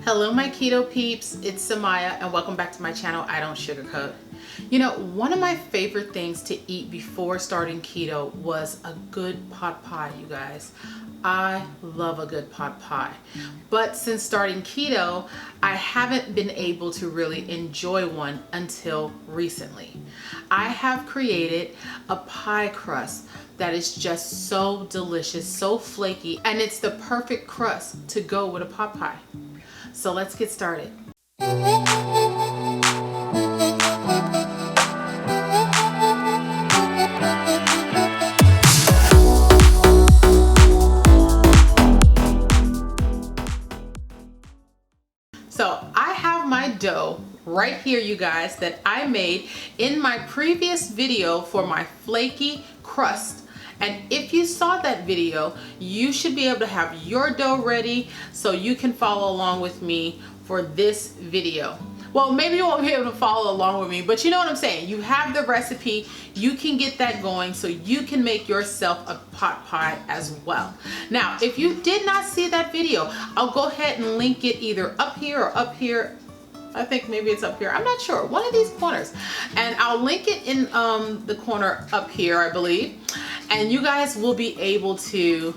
Hello my keto peeps, it's Samaya and welcome back to my channel, I Don't Sugarcoat. You know, one of my favorite things to eat before starting keto was a good pot pie, you guys. I love a good pot pie. But since starting keto, I haven't been able to really enjoy one until recently. I have created a pie crust that is just so delicious, so flaky, and it's the perfect crust to go with a pot pie. So let's get started. So I have my dough right here, you guys, that I made in my previous video for my flaky crust. And if you saw that video, you should be able to have your dough ready so you can follow along with me for this video. Well, maybe you won't be able to follow along with me, but you know what I'm saying. You have the recipe, you can get that going so you can make yourself a pot pie as well. Now, if you did not see that video, I'll go ahead and link it either up here or up here. I think maybe it's up here. I'm not sure. One of these corners. And I'll link it in the corner up here, I believe. And you guys will be able to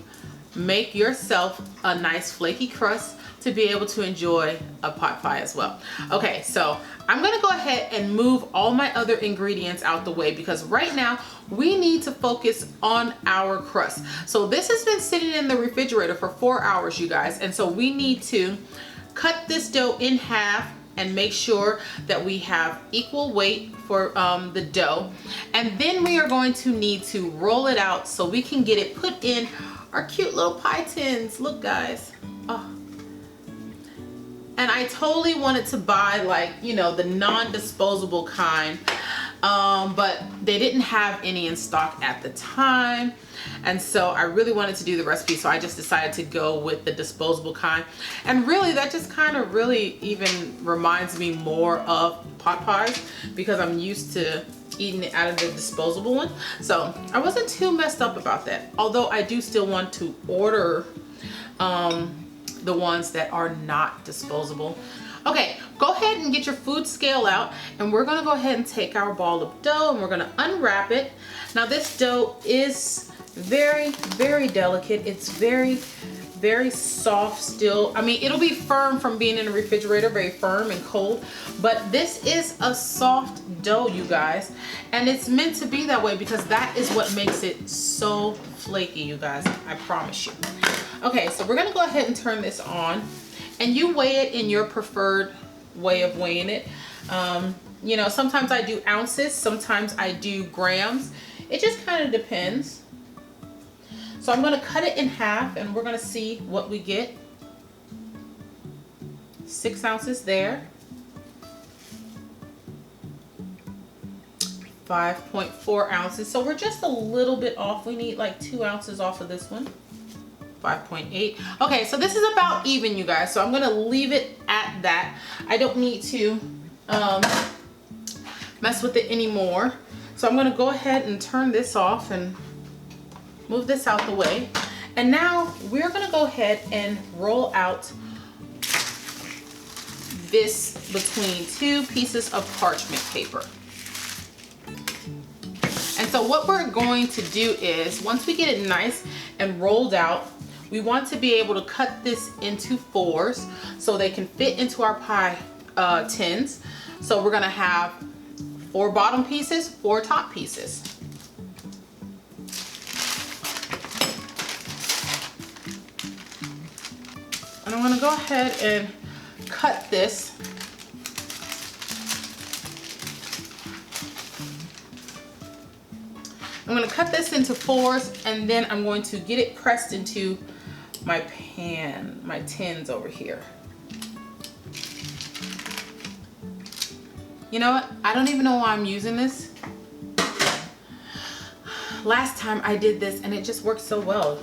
make yourself a nice flaky crust to be able to enjoy a pot pie as well. Okay, so I'm gonna go ahead and move all my other ingredients out the way because right now we need to focus on our crust. So this has been sitting in the refrigerator for 4 hours, you guys. And so we need to cut this dough in half and make sure that we have equal weight for the dough. And then we are going to need to roll it out so we can get it put in our cute little pie tins. Look, guys. Oh. And I totally wanted to buy, like, you know, the non-disposable kind, but they didn't have any in stock at the time. And so I really wanted to do the recipe, so I just decided to go with the disposable kind. And really, that just kind of really even reminds me more of pot pies because I'm used to eating it out of the disposable one. So I wasn't too messed up about that. Although I do still want to order the ones that are not disposable. Okay, go ahead and get your food scale out, and we're gonna go ahead and take our ball of dough and we're gonna unwrap it. Now this dough is very, very delicate. It's very, very soft still. I mean, it'll be firm from being in the refrigerator, very firm and cold, but this is a soft dough, you guys, and it's meant to be that way because that is what makes it so flaky, you guys, I promise you. Okay, so we're gonna go ahead and turn this on, and you weigh it in your preferred way of weighing it. You know, sometimes I do ounces, sometimes I do grams. It just kind of depends. So I'm gonna cut it in half and we're gonna see what we get. 6 ounces there. 5.4 ounces. So we're just a little bit off. We need like 2 ounces off of this one. 5.8. Okay, so this is about even, you guys. So I'm gonna leave it at that. I don't need to mess with it anymore. So I'm gonna go ahead and turn this off and move this out the way. And now we're gonna go ahead and roll out this between 2 pieces of parchment paper. And so what we're going to do is, once we get it nice and rolled out, we want to be able to cut this into 4s so they can fit into our pie tins. So we're gonna have 4 bottom pieces, 4 top pieces. And I'm gonna go ahead and cut this. I'm gonna cut this into 4s, and then I'm going to get it pressed into my pan, my tins over here. You know what? I don't even know why I'm using this. Last time I did this and it just worked so well.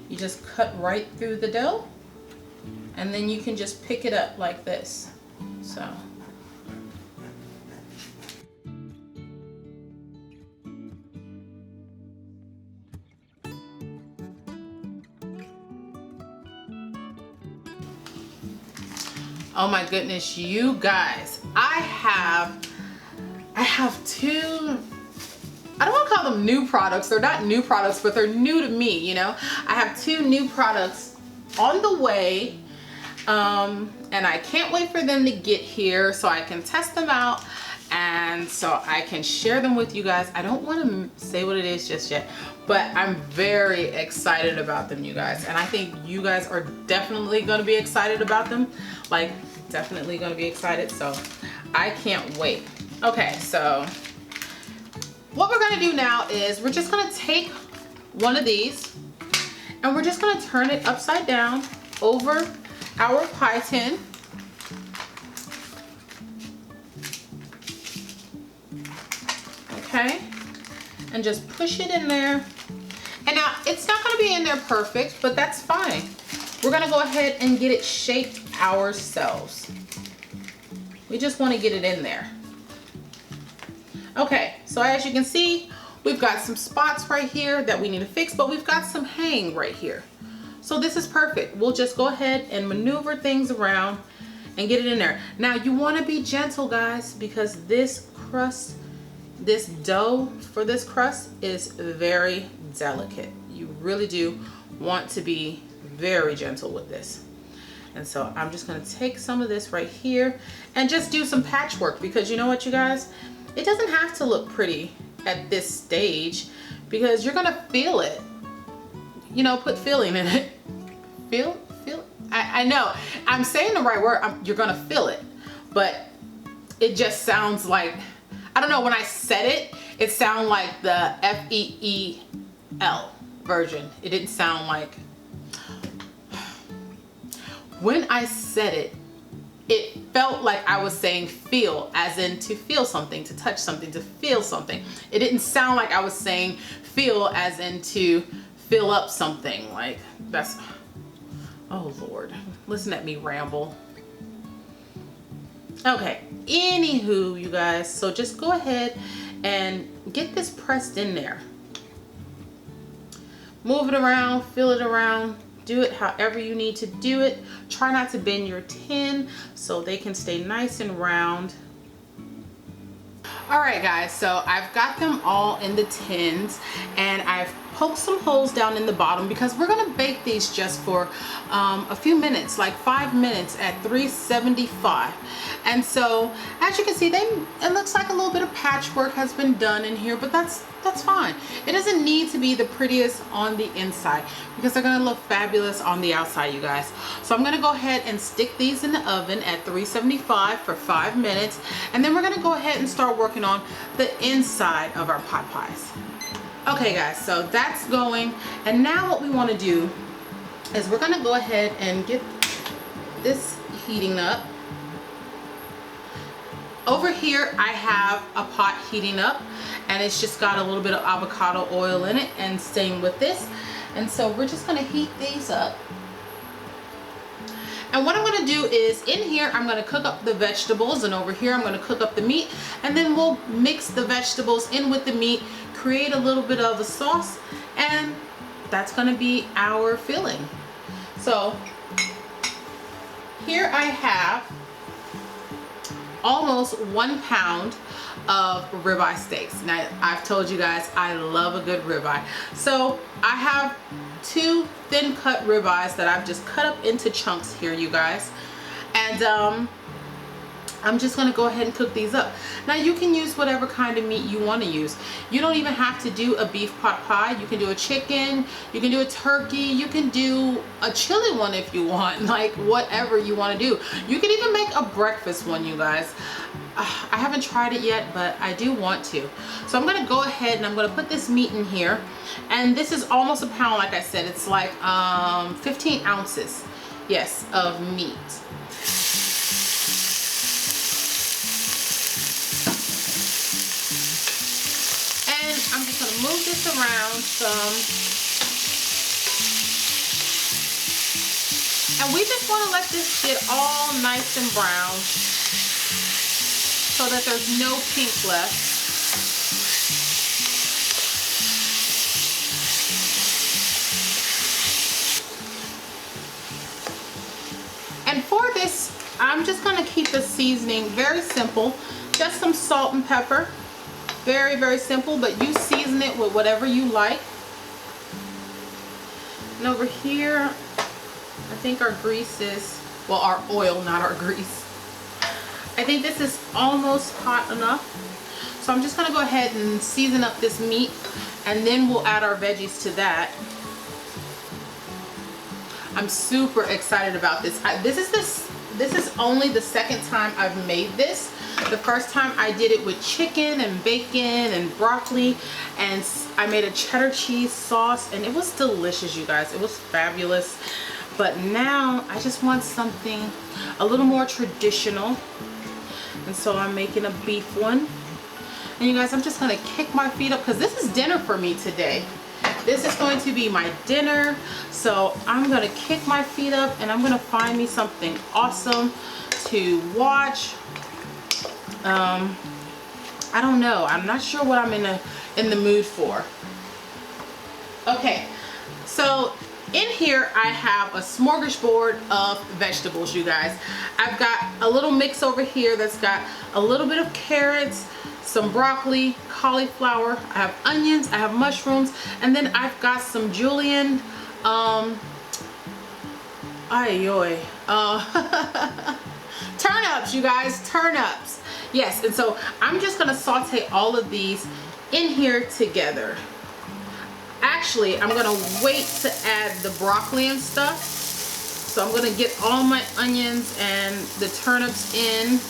You just cut right through the dough and then you can just pick it up like this. So. Oh my goodness, you guys, I have two, I don't want to call them new products. They're not new products, but they're new to me, you know. I have two new products on the way, and I can't wait for them to get here so I can test them out and so I can share them with you guys. I don't want to say what it is just yet, but I'm very excited about them, you guys. And I think you guys are definitely going to be excited about them. Like, definitely going to be excited. So I can't wait. Okay, so what we're going to do now is we're just going to take one of these and we're just going to turn it upside down over our pie tin. Okay, and just push it in there. And now it's not going to be in there perfect, but that's fine. We're going to go ahead and get it shaped ourselves. We just want to get it in there. Okay, so as you can see, we've got some spots right here that we need to fix, but we've got some hang right here. So this is perfect. We'll just go ahead and maneuver things around and get it in there. Now you want to be gentle, guys, because this crust, this dough for this crust is very delicate. You really do want to be very gentle with this. And so I'm just going to take some of this right here and just do some patchwork, because you know what, you guys, it doesn't have to look pretty at this stage because you're going to feel it. You know, put feeling in it. Feel. I know I'm saying the right word. You're going to feel it, but it just sounds like, I don't know, when I said it, it sounded like the F-E-E-L version. It didn't sound like, when I said it, it felt like I was saying feel, as in to feel something, to touch something, to feel something. It didn't sound like I was saying feel as in to fill up something. Like, that's, oh Lord, listen at me ramble. Okay, anywho, you guys, so just go ahead and get this pressed in there. Move it around, fill it around, do it however you need to do it. Try not to bend your tin so they can stay nice and round. All right, guys, so I've got them all in the tins and I've poked some holes down in the bottom because we're gonna bake these just for a few minutes, like 5 minutes at 375. And so as you can see, it looks like a little bit of patchwork has been done in here, but that's fine. It doesn't need to be the prettiest on the inside because they're gonna look fabulous on the outside, you guys. So I'm gonna go ahead and stick these in the oven at 375 for 5 minutes, and then we're gonna go ahead and start working on the inside of our pot pies. Okay, guys, so that's going, and now what we want to do is we're going to go ahead and get this heating up. Over here I have a pot heating up, and it's just got a little bit of avocado oil in it, and same with this. And so we're just going to heat these up. And what I'm going to do is, in here I'm going to cook up the vegetables, and over here I'm going to cook up the meat, and then we'll mix the vegetables in with the meat, create a little bit of a sauce, and that's going to be our filling. So here I have almost 1 pound of ribeye steaks. Now, I've told you guys I love a good ribeye. So I have 2 thin cut ribeyes that I've just cut up into chunks here, you guys. And I'm just going to go ahead and cook these up. Now you can use whatever kind of meat you want to use. You don't even have to do a beef pot pie. You can do a chicken, you can do a turkey, you can do a chili one if you want, like whatever you want to do. You can even make a breakfast one, you guys. I haven't tried it yet, but I do want to. So I'm going to go ahead and I'm going to put this meat in here. And this is almost a pound, like I said. It's like 15 ounces, yes, of meat. I'm just going to move this around some. And we just want to let this get all nice and brown so that there's no pink left. And for this I'm just gonna keep the seasoning very simple. Just some salt and pepper. Very, very simple, but you season it with whatever you like. And over here, I think our grease is, well, our oil, not our grease. I think this is almost hot enough. So I'm just gonna go ahead and season up this meat, and then we'll add our veggies to that. I'm super excited about this. This is only the second time I've made this. The first time I did it with chicken and bacon and broccoli, and I made a cheddar cheese sauce, and it was delicious, you guys. It was fabulous. But now I just want something a little more traditional, and so I'm making a beef one. And you guys, I'm just gonna kick my feet up because this is dinner for me today. This is going to be my dinner, so I'm gonna kick my feet up and I'm gonna find me something awesome to watch. I don't know. I'm not sure what I'm in the mood for. Okay, so in here I have a smorgasbord of vegetables, you guys. I've got a little mix over here that's got a little bit of carrots, some broccoli, cauliflower, I have onions, I have mushrooms, and then I've got some julienne, turnips, you guys, turnips. Yes, and so I'm just gonna saute all of these in here together. Actually, I'm gonna wait to add the broccoli and stuff. So I'm gonna get all my onions and the turnips in,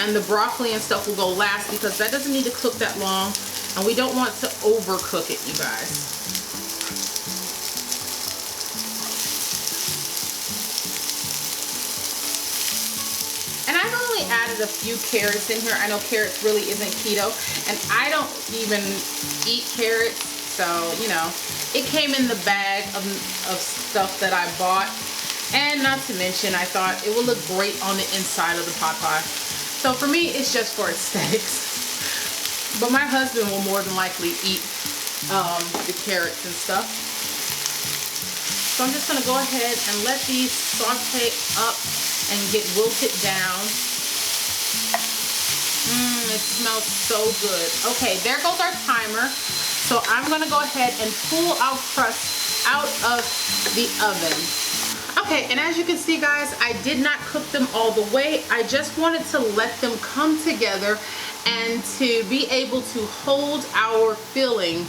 and the broccoli and stuff will go last because that doesn't need to cook that long, and we don't want to overcook it, you guys. And I've only added a few carrots in here. I know carrots really isn't keto, and I don't even eat carrots, so you know, it came in the bag of stuff that I bought. And not to mention, I thought it would look great on the inside of the pot pie. So for me, it's just for aesthetics. But my husband will more than likely eat the carrots and stuff. So I'm just gonna go ahead and let these saute up and get wilted down. It smells so good. Okay, there goes our timer. So I'm gonna go ahead and pull our crust out of the oven. Okay, and as you can see, guys, I did not cook them all the way. I just wanted to let them come together and to be able to hold our filling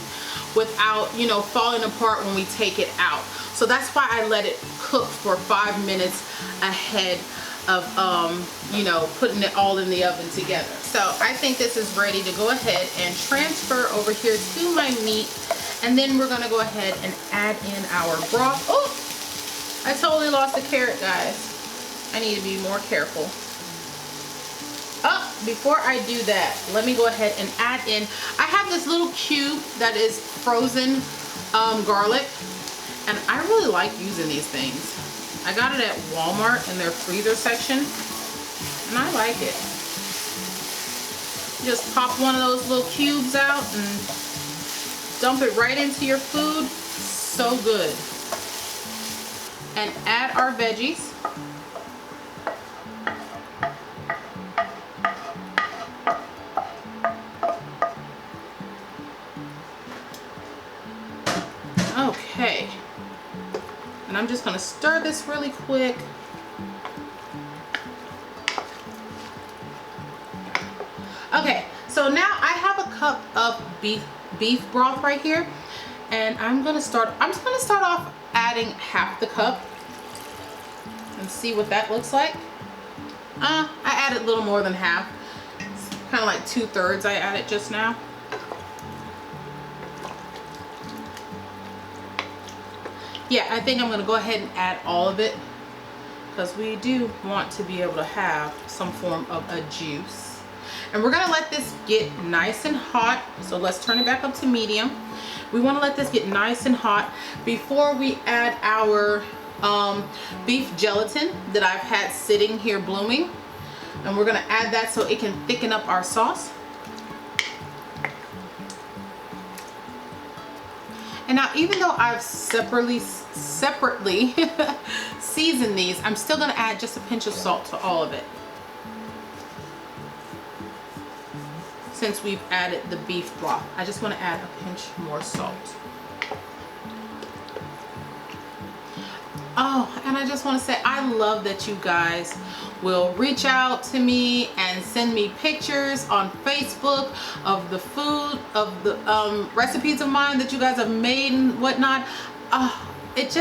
without, you know, falling apart when we take it out. So that's why I let it cook for 5 minutes ahead of, you know, putting it all in the oven together. So I think this is ready to go ahead and transfer over here to my meat. And then we're gonna go ahead and add in our broth. Oh, I totally lost a carrot, guys. I need to be more careful. Oh, before I do that, let me go ahead and add in, I have this little cube that is frozen garlic, and I really like using these things. I got it at Walmart in their freezer section, and I like it. Just pop one of those little cubes out and dump it right into your food. So good. And add our veggies. Okay. And I'm just going to stir this really quick. Okay, so now I have a cup of beef broth right here, and I'm just going to start off adding half the cup and see what that looks like. I added a little more than half. It's kind of like 2/3 I added just now. Yeah, I think I'm going to go ahead and add all of it because we do want to be able to have some form of a juice. And we're going to let this get nice and hot. So let's turn it back up to medium. We want to let this get nice and hot before we add our beef gelatin that I've had sitting here blooming. And we're going to add that so it can thicken up our sauce. And now, even though I've separately seasoned these, I'm still gonna add just a pinch of salt to all of it, since we've added the beef broth. I just want to add a pinch more salt. Oh, and I just want to say, I love that you guys will reach out to me and send me pictures on Facebook of the food, of the recipes of mine that you guys have made and whatnot. It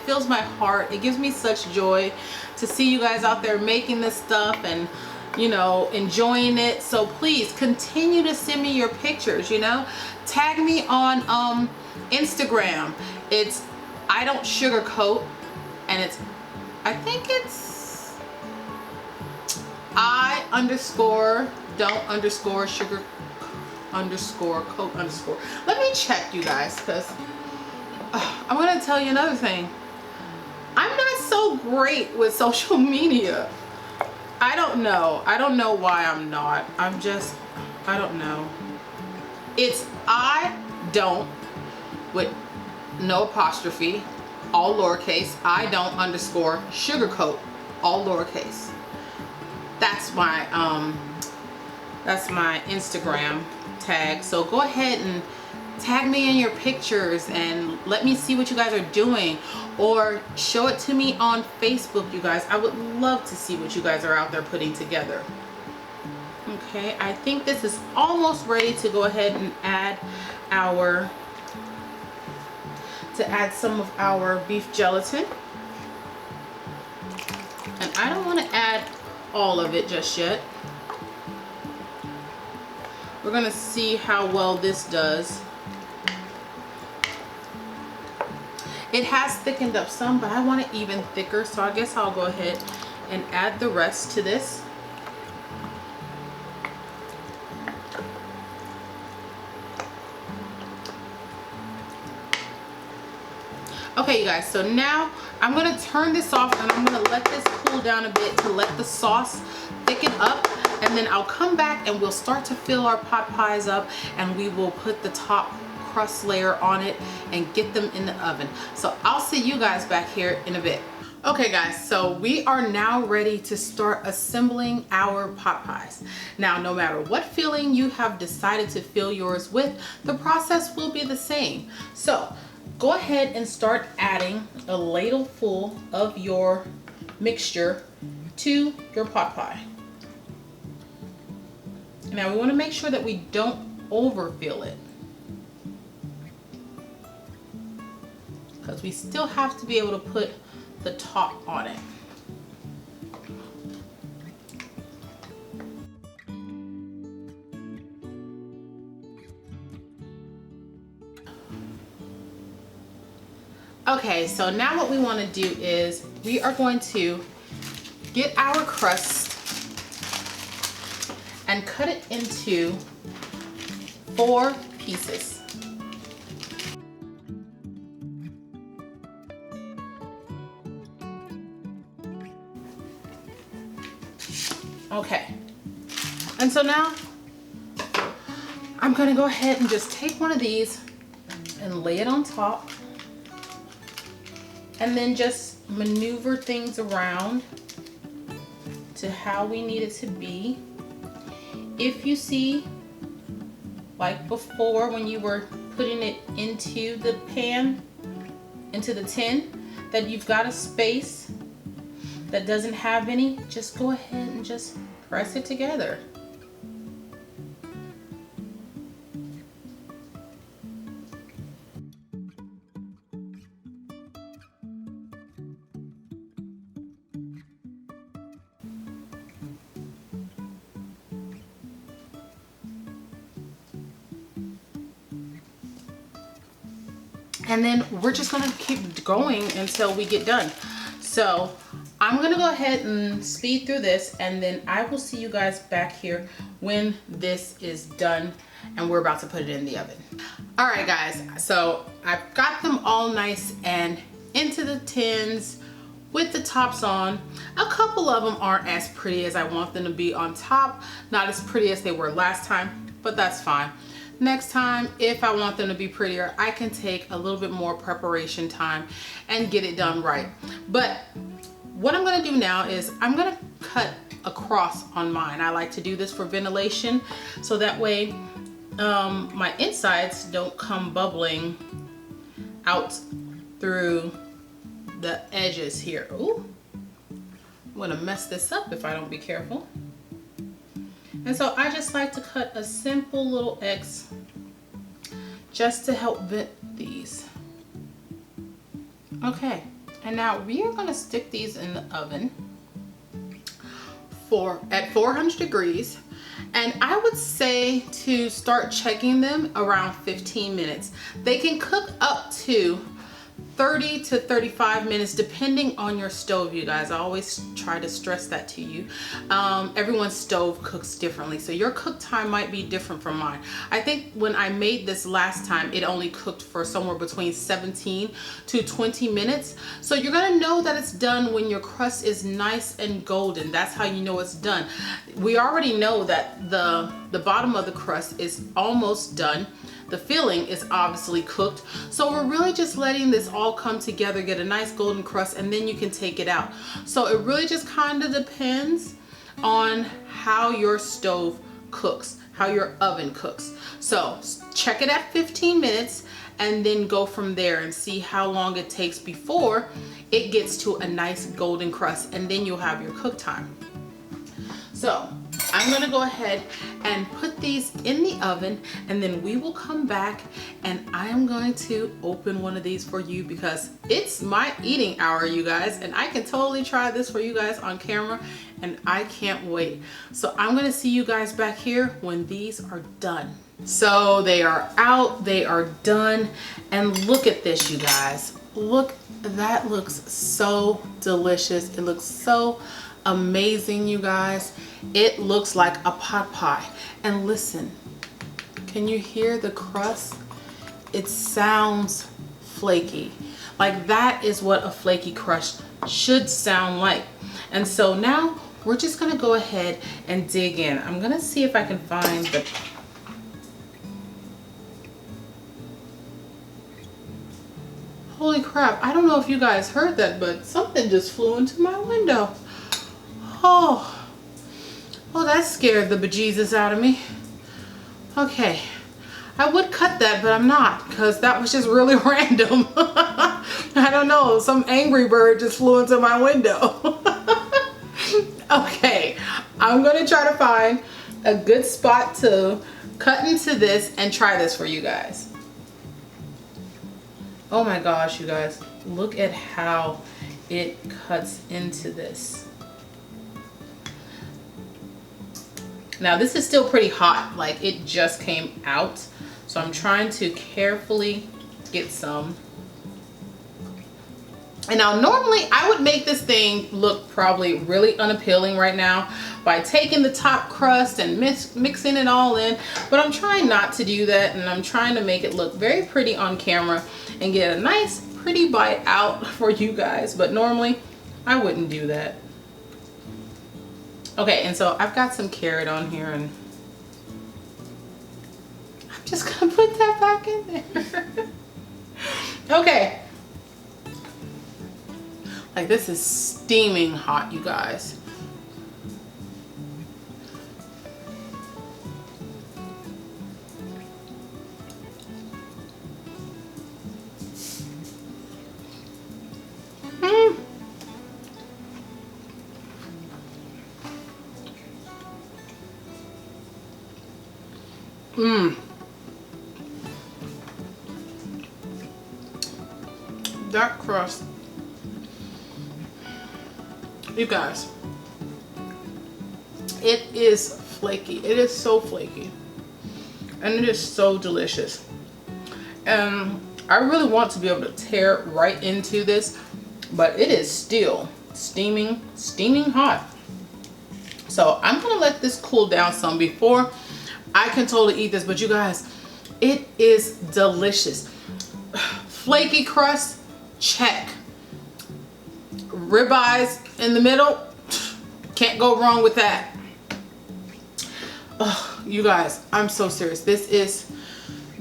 fills my heart. It gives me such joy to see you guys out there making this stuff and, you know, enjoying it. So please continue to send me your pictures, you know. Tag me on Instagram. It's I don't sugarcoat, and it's, I think it's I_don't_sugar_coat_. Let me check, you guys, because I'm gonna tell you another thing. I'm not so great with social media. I don't know why I'm not. I don't know. It's I don't with no apostrophe, all lowercase, I don't _sugarcoat, all lowercase. That's my Instagram tag. So go ahead and tag me in your pictures and let me see what you guys are doing, or show it to me on Facebook, you guys. I would love to see what you guys are out there putting together. Okay, I think this is almost ready to go ahead and add some of our beef gelatin. And I don't want to add all of it just yet. We're going to see how well this does. It has thickened up some, but I want it even thicker, so I guess I'll go ahead and add the rest to this. Okay, you guys, so now I'm going to turn this off and I'm going to let this cool down a bit to let the sauce thicken up, and then I'll come back and we'll start to fill our pot pies up, and we will put the top crust layer on it and get them in the oven. So I'll see you guys back here in a bit. Okay guys, so we are now ready to start assembling our pot pies. Now, no matter what filling you have decided to fill yours with, the process will be the same. So go ahead and start adding a ladle full of your mixture to your pot pie. Now we want to make sure that we don't overfill it, because we still have to be able to put the top on it. Okay, so now what we want to do is we are going to get our crust and cut it into 4 pieces. Okay, and so now I'm gonna go ahead and just take one of these and lay it on top, and then just maneuver things around to how we need it to be. If you see, like before when you were putting it into the pan, into the tin, that you've got a space that doesn't have any, just go ahead and just press it together. And then we're just gonna keep going until we get done. So I'm gonna go ahead and speed through this, and then I will see you guys back here when this is done and we're about to put it in the oven. All right guys, so I've got them all nice and into the tins with the tops on. A couple of them aren't as pretty as I want them to be on top, not as pretty as they were last time, but that's fine. next time, if I want them to be prettier, I can take a little bit more preparation time and get it done right. But what I'm gonna do now is I'm gonna cut across on mine. I like to do this for ventilation, so that way my insides don't come bubbling out through the edges here. Ooh, I'm gonna mess this up if I don't be careful. And so I just like to cut a simple little X just to help vent these. Okay, and now we are gonna stick these in the oven at 400 degrees. And I would say to start checking them around 15 minutes. They can cook up to 30 to 35 minutes depending on your stove, you guys. I always try to stress that to you. Everyone's stove cooks differently, so your cook time might be different from mine. I think when I made this last time, it only cooked for somewhere between 17 to 20 minutes. So you're gonna know that it's done when your crust is nice and golden. That's how you know it's done. We already know that the bottom of the crust is almost done. The filling is obviously cooked. So we're really just letting this all come together, get a nice golden crust, and then you can take it out. So it really just kind of depends on how your stove cooks, how your oven cooks. So check it at 15 minutes and then go from there and see how long it takes before it gets to a nice golden crust, and then you'll have your cook time. So I'm gonna go ahead and put these in the oven, and then we will come back and I'm going to open one of these for you because it's my eating hour, you guys, and I can totally try this for you guys on camera, and I can't wait. So I'm gonna see you guys back here when these are done. So they are out, they are done, and look at this, you guys. Look, that looks so delicious. It looks so amazing, you guys. It looks like a pot pie. And listen, can you hear the crust? It sounds flaky. Like that is what a flaky crust should sound like. And so now we're just gonna go ahead and dig in. I'm gonna see if I can find the holy crap, I don't know if you guys heard that, but something just flew into my window. Oh, that scared the bejesus out of me. Okay, I would cut that, but I'm not, because that was just really random. I don't know, some angry bird just flew into my window. Okay, I'm gonna try to find a good spot to cut into this and try this for you guys. Oh my gosh, you guys, look at how it cuts into this. Now this is still pretty hot, like it just came out. So I'm trying to carefully get some. And now normally I would make this thing look probably really unappealing right now by taking the top crust and mixing it all in. But I'm trying not to do that, and I'm trying to make it look very pretty on camera and get a nice pretty bite out for you guys. But normally I wouldn't do that. Okay, and so I've got some carrot on here, and I'm just gonna put that back in there. Okay. Like this is steaming hot, you guys. That crust, you guys, it is flaky. It is so flaky, and it is so delicious. And I really want to be able to tear right into this, but it is still steaming hot. So I'm gonna let this cool down some before I can totally eat this. But you guys, it is delicious. Flaky crust, check. Ribeyes in the middle, can't go wrong with that. Oh, you guys, I'm so serious. This is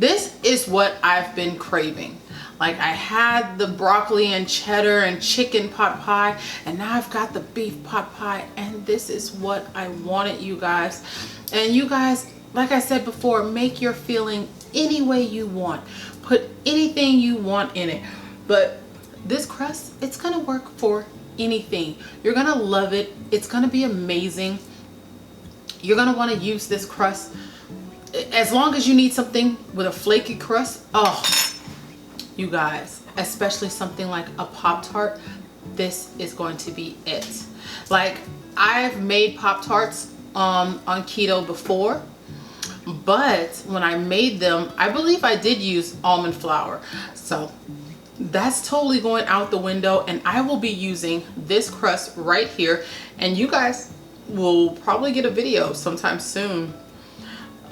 This is what I've been craving. Like, I had the broccoli and cheddar and chicken pot pie, and now I've got the beef pot pie, and this is what I wanted, you guys. And you guys, like I said before, make your filling any way you want. Put anything you want in it. But this crust, it's gonna work for anything. You're gonna love it. It's gonna be amazing. You're gonna wanna use this crust as long as you need something with a flaky crust. Oh, you guys, especially something like a Pop-Tart, this is going to be it. Like, I've made Pop-Tarts on keto before, but when I made them, I believe I did use almond flour. So that's totally going out the window, and I will be using this crust right here, and you guys will probably get a video sometime soon.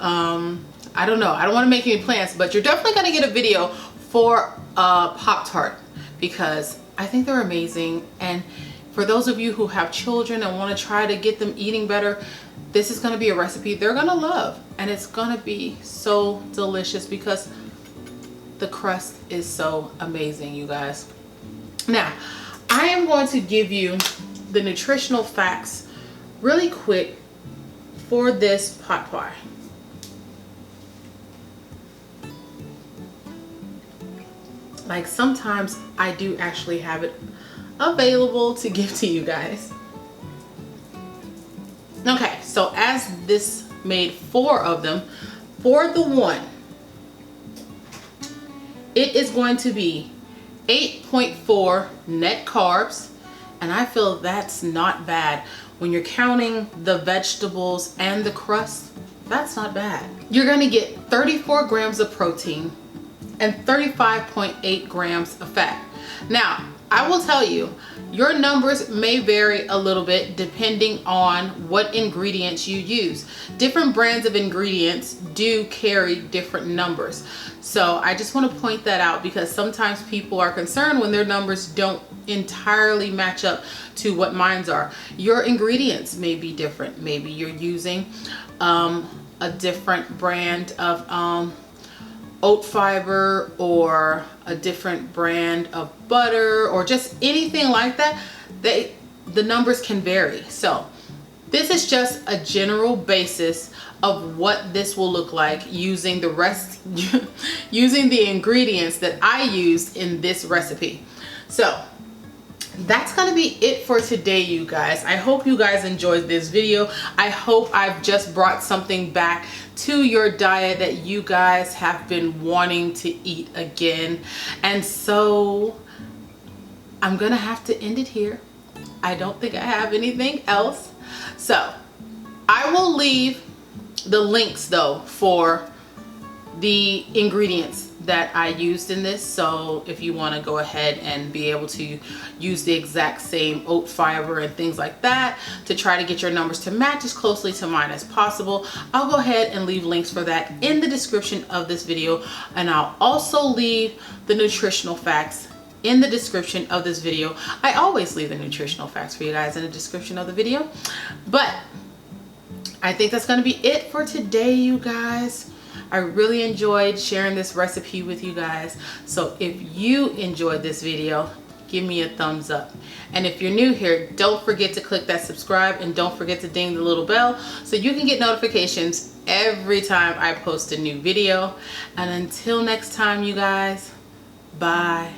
I don't know, I don't want to make any plans, but you're definitely going to get a video for a Pop-Tart because I think they're amazing. And for those of you who have children and want to try to get them eating better, this is going to be a recipe they're going to love, and it's going to be so delicious because the crust is so amazing, you guys. Now, I am going to give you the nutritional facts really quick for this pot pie. Like, sometimes I do actually have it available to give to you guys. Okay, so as this made 4 of them, for the one, it is going to be 8.4 net carbs, and I feel that's not bad. When you're counting the vegetables and the crust, that's not bad. You're gonna get 34 grams of protein and 35.8 grams of fat. Now, I will tell you, your numbers may vary a little bit depending on what ingredients you use. Different brands of ingredients do carry different numbers. So I just want to point that out because sometimes people are concerned when their numbers don't entirely match up to what mine are. Your ingredients may be different. Maybe you're using a different brand of oat fiber, or a different brand of butter, or just anything like that. The numbers can vary. So this is just a general basis of what this will look like using using the ingredients that I used in this recipe. So that's gonna be it for today, you guys. I hope you guys enjoyed this video. I hope I've just brought something back to your diet that you guys have been wanting to eat again. And so I'm gonna have to end it here. I don't think I have anything else. So I will leave the links though for the ingredients that I used in this, so if you want to go ahead and be able to use the exact same oat fiber and things like that to try to get your numbers to match as closely to mine as possible, I'll go ahead and leave links for that in the description of this video, and I'll also leave the nutritional facts in the description of this video. I always leave the nutritional facts for you guys in the description of the video. But I think that's going to be it for today, you guys. I really enjoyed sharing this recipe with you guys. So if you enjoyed this video, give me a thumbs up. And if you're new here, don't forget to click that subscribe, and don't forget to ding the little bell so you can get notifications every time I post a new video. And until next time, you guys, bye.